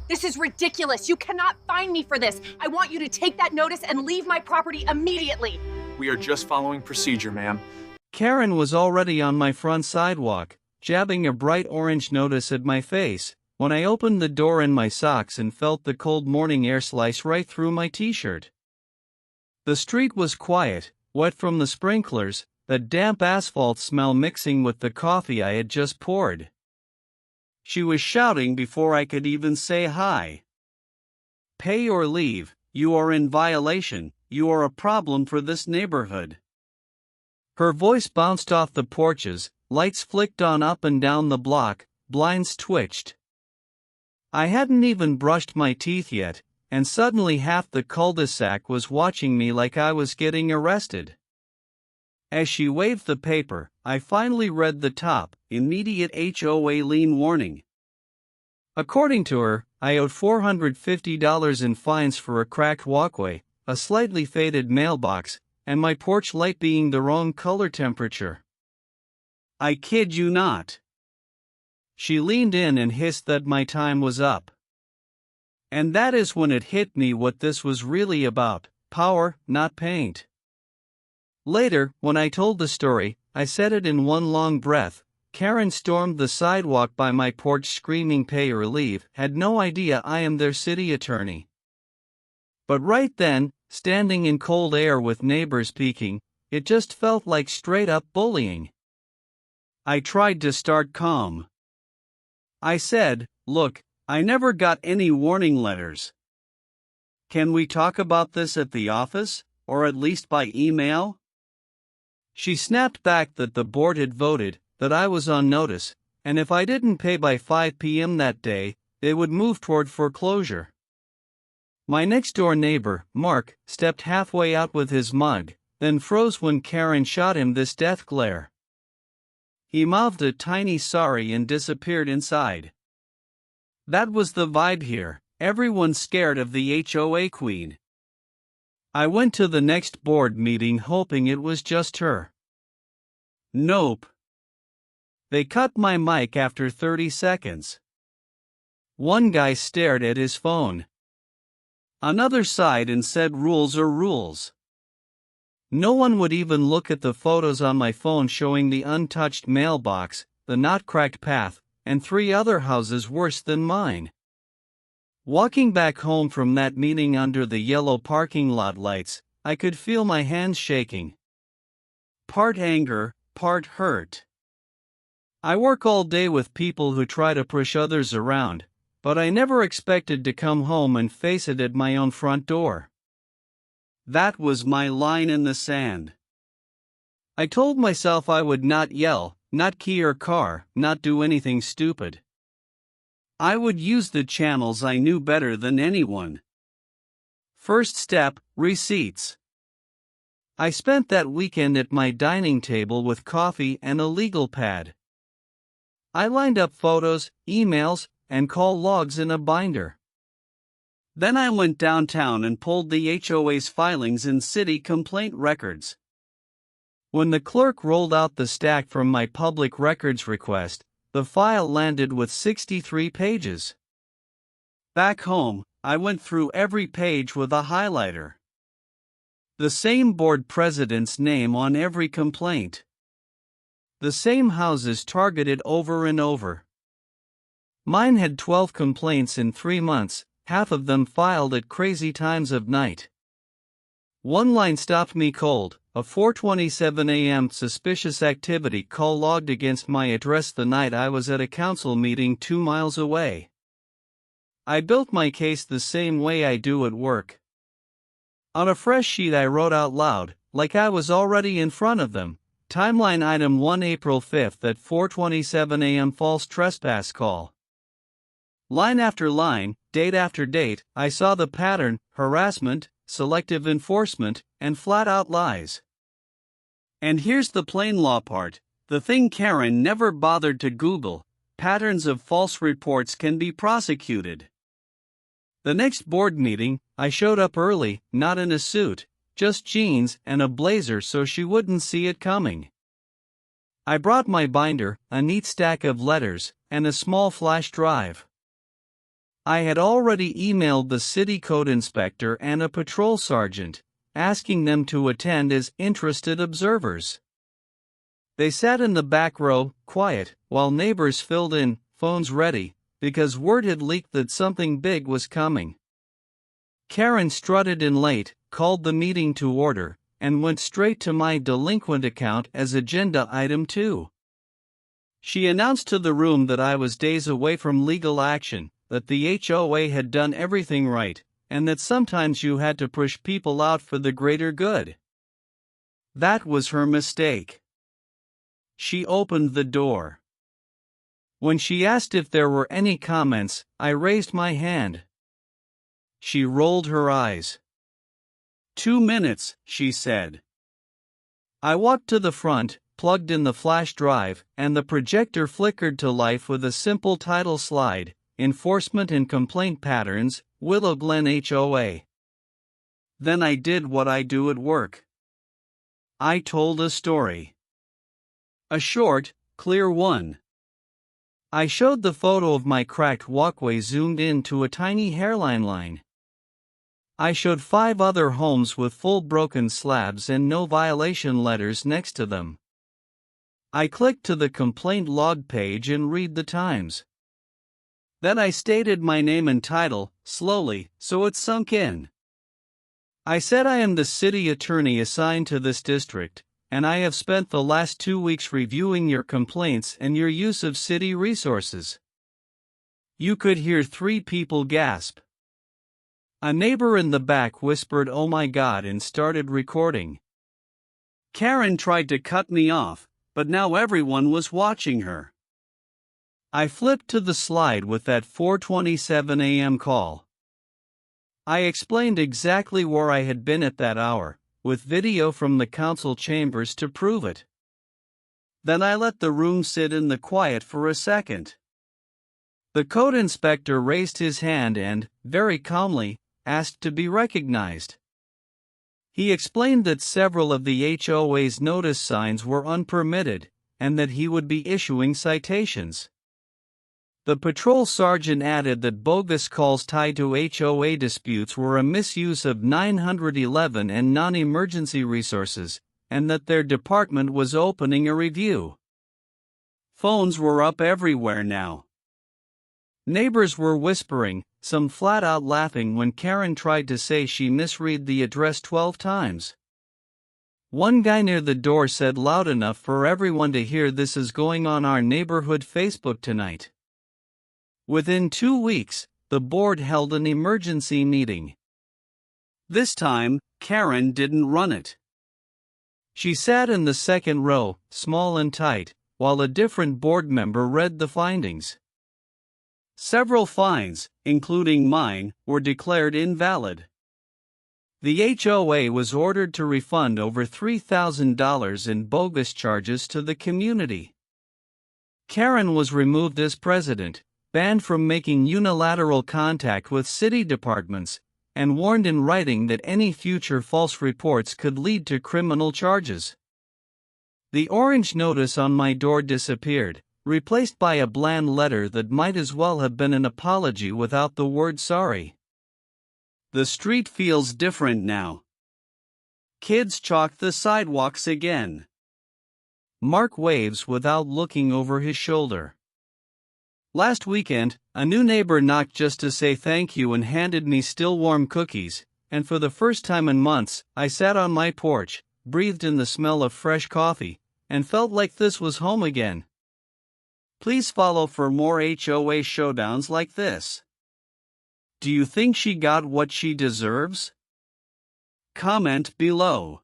This is ridiculous. You cannot fine me for this. I want you to take that notice and leave my property immediately. We are just following procedure, ma'am. Karen was already on my front sidewalk, jabbing a bright orange notice at my face, when I opened the door in my socks and felt the cold morning air slice right through my t-shirt. The street was quiet, wet from the sprinklers, the damp asphalt smell mixing with the coffee I had just poured. She was shouting before I could even say hi. "Pay or leave, you are in violation, you are a problem for this neighborhood." Her voice bounced off the porches, lights flicked on up and down the block, blinds twitched. I hadn't even brushed my teeth yet, and suddenly half the cul-de-sac was watching me like I was getting arrested. As she waved the paper, I finally read the top, immediate HOA lien warning. According to her, I owed $450 in fines for a cracked walkway, a slightly faded mailbox, and my porch light being the wrong color temperature. I kid you not. She leaned in and hissed that my time was up. And that is when it hit me what this was really about: power, not paint. Later, when I told the story, I said it in one long breath. Karen stormed the sidewalk by my porch screaming pay or leave, had no idea I am their city attorney. But right then, standing in cold air with neighbors peeking, it just felt like straight-up bullying. I tried to start calm. I said, "Look, I never got any warning letters. Can we talk about this at the office, or at least by email?" She snapped back that the board had voted, that I was on notice, and if I didn't pay by 5 p.m. that day, they would move toward foreclosure. My next-door neighbor, Mark, stepped halfway out with his mug, then froze when Karen shot him this death glare. He mouthed a tiny sorry and disappeared inside. That was the vibe here, everyone scared of the HOA queen. I went to the next board meeting hoping it was just her. Nope. They cut my mic after 30 seconds. One guy stared at his phone. Another sighed and said rules are rules. No one would even look at the photos on my phone showing the untouched mailbox, the not-cracked path, and 3 other houses worse than mine. Walking back home from that meeting under the yellow parking lot lights, I could feel my hands shaking. Part anger, part hurt. I work all day with people who try to push others around, but I never expected to come home and face it at my own front door. That was my line in the sand. I told myself I would not yell, not key her car, not do anything stupid. I would use the channels I knew better than anyone. First step, receipts. I spent that weekend at my dining table with coffee and a legal pad. I lined up photos, emails, and call logs in a binder. Then I went downtown and pulled the HOA's filings in city complaint records. When the clerk rolled out the stack from my public records request, the file landed with 63 pages. Back home, I went through every page with a highlighter. The same board president's name on every complaint. The same houses targeted over and over. Mine had 12 complaints in 3 months, half of them filed at crazy times of night. One line stopped me cold: a 4:27 a.m. suspicious activity call logged against my address the night I was at a council meeting 2 miles away. I built my case the same way I do at work. On a fresh sheet I wrote out loud, like I was already in front of them, timeline item 1 April 5th at 4:27 a.m. false trespass call. Line after line, date after date, I saw the pattern: harassment, selective enforcement, and flat-out lies. And here's the plain law part, the thing Karen never bothered to Google: patterns of false reports can be prosecuted. The next board meeting, I showed up early, not in a suit, just jeans and a blazer so she wouldn't see it coming. I brought my binder, a neat stack of letters, and a small flash drive. I had already emailed the city code inspector and a patrol sergeant, asking them to attend as interested observers. They sat in the back row, quiet, while neighbors filled in, phones ready, because word had leaked that something big was coming. Karen strutted in late, called the meeting to order, and went straight to my delinquent account as agenda item 2. She announced to the room that I was days away from legal action, that the HOA had done everything right, and that sometimes you had to push people out for the greater good. That was her mistake. She opened the door. When she asked if there were any comments, I raised my hand. She rolled her eyes. 2 minutes, she said. I walked to the front, plugged in the flash drive, and the projector flickered to life with a simple title slide, Enforcement and Complaint Patterns, Willow Glen HOA. Then I did what I do at work. I told a story. A short, clear one. I showed the photo of my cracked walkway zoomed in to a tiny hairline line. I showed 5 other homes with full broken slabs and no violation letters next to them. I clicked to the complaint log page and read the times. Then I stated my name and title, slowly, so it sunk in. I said I am the city attorney assigned to this district, and I have spent the last 2 weeks reviewing your complaints and your use of city resources. You could hear 3 people gasp. A neighbor in the back whispered, "Oh my God," and started recording. Karen tried to cut me off, but now everyone was watching her. I flipped to the slide with that 4:27 a.m. call. I explained exactly where I had been at that hour, with video from the council chambers to prove it. Then I let the room sit in the quiet for a second. The code inspector raised his hand and, very calmly, asked to be recognized. He explained that several of the HOA's notice signs were unpermitted, and that he would be issuing citations. The patrol sergeant added that bogus calls tied to HOA disputes were a misuse of 911 and non-emergency resources, and that their department was opening a review. Phones were up everywhere now. Neighbors were whispering, some flat out laughing when Karen tried to say she misread the address 12 times. One guy near the door said loud enough for everyone to hear, "This is going on our neighborhood Facebook tonight." Within 2 weeks, the board held an emergency meeting. This time, Karen didn't run it. She sat in the second row, small and tight, while a different board member read the findings. Several fines, including mine, were declared invalid. The HOA was ordered to refund over $3,000 in bogus charges to the community. Karen was removed as president, banned from making unilateral contact with city departments, and warned in writing that any future false reports could lead to criminal charges. The orange notice on my door disappeared, replaced by a bland letter that might as well have been an apology without the word sorry. The street feels different now. Kids chalk the sidewalks again. Mark waves without looking over his shoulder. Last weekend, a new neighbor knocked just to say thank you and handed me still warm cookies, and for the first time in months, I sat on my porch, breathed in the smell of fresh coffee, and felt like this was home again. Please follow for more HOA showdowns like this. Do you think she got what she deserves? Comment below.